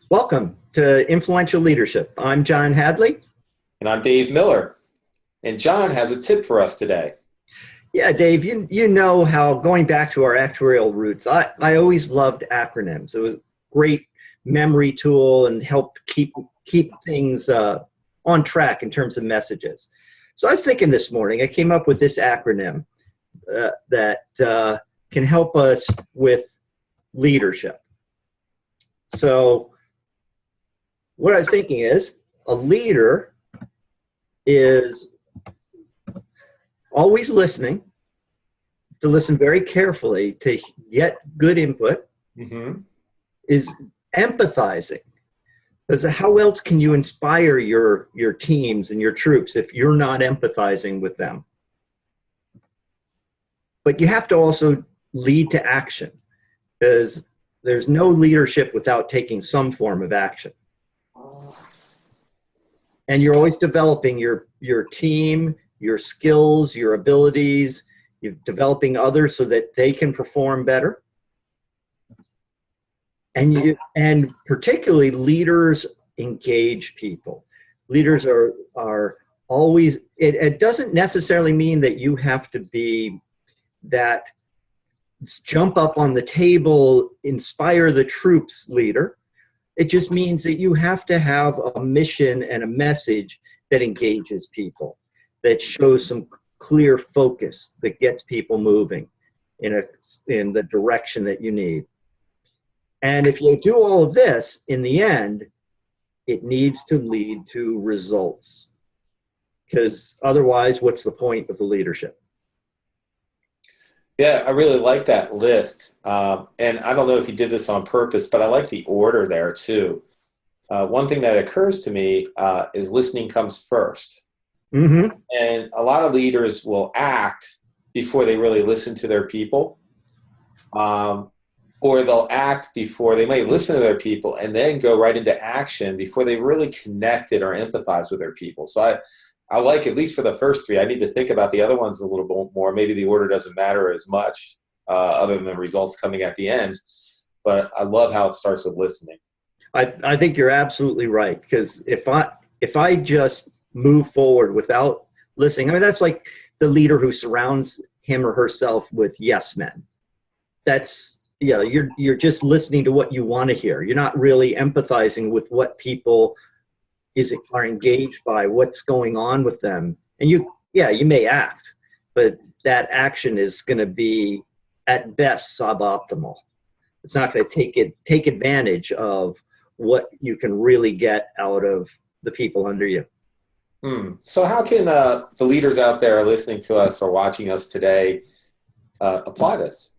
Welcome to Influential Leadership. I'm John Hadley. And I'm Dave Miller. And John has a tip for us today. Yeah, Dave, you know how going back to our actuarial roots, I always loved acronyms. It was a great memory tool and helped keep things on track in terms of messages. So I was thinking this morning, I came up with this acronym that can help us with leadership. So what I was thinking is a leader is always listening, to listen very carefully, to get good input, is empathizing. Because how else can you inspire your teams and your troops if you're not empathizing with them? But you have to also lead to action, because there's no leadership without taking some form of action. And you're always developing your team, your skills, your abilities. You're developing others so that they can perform better. And particularly leaders engage people. Leaders are always, it doesn't necessarily mean that you have to be that jump up on the table, inspire the troops leader. It just means that you have to have a mission and a message that engages people, that shows some clear focus, that gets people moving in the direction that you need. And if you do all of this, in the end, it needs to lead to results. Because otherwise, what's the point of the leadership? Yeah, I really like that list. And I don't know if you did this on purpose, but I like the order there too. One thing that occurs to me is listening comes first. Mm-hmm. And a lot of leaders will act before they really listen to their people. Or they'll act before they may listen to their people and then go right into action before they really connected or empathize with their people. So I like, at least for the first three, I need to think about the other ones a little bit more. Maybe the order doesn't matter as much other than the results coming at the end. But I love how it starts with listening. I think you're absolutely right, because if I just move forward without listening, I mean, that's like the leader who surrounds him or herself with yes men. That's, you're just listening to what you want to hear. You're not really empathizing with what people are engaged by, what's going on with them. And you may act, but that action is going to be at best suboptimal. It's not going to take advantage of what you can really get out of the people under you. So how can the leaders out there listening to us or watching us today apply this?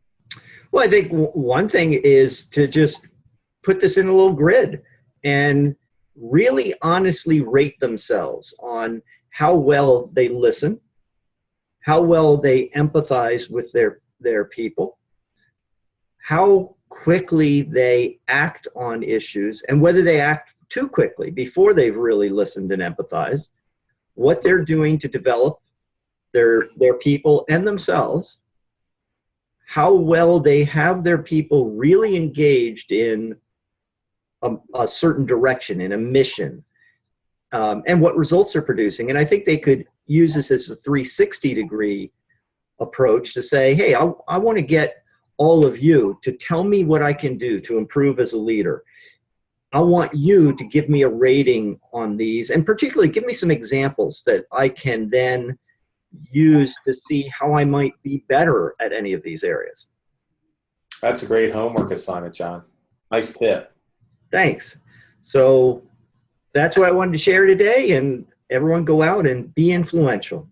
Well, I think one thing is to just put this in a little grid and really honestly rate themselves on how well they listen, how well they empathize with their people, how quickly they act on issues, and whether they act too quickly before they've really listened and empathized, what they're doing to develop their people and themselves, how well they have their people really engaged in a certain direction, in a mission, and what results they're producing. And I think they could use this as a 360-degree approach to say, hey, I want to get all of you to tell me what I can do to improve as a leader. I want you to give me a rating on these, and particularly give me some examples that I can then use to see how I might be better at any of these areas. That's a great homework assignment, John. Nice tip. Thanks. So that's what I wanted to share today, and everyone go out and be influential.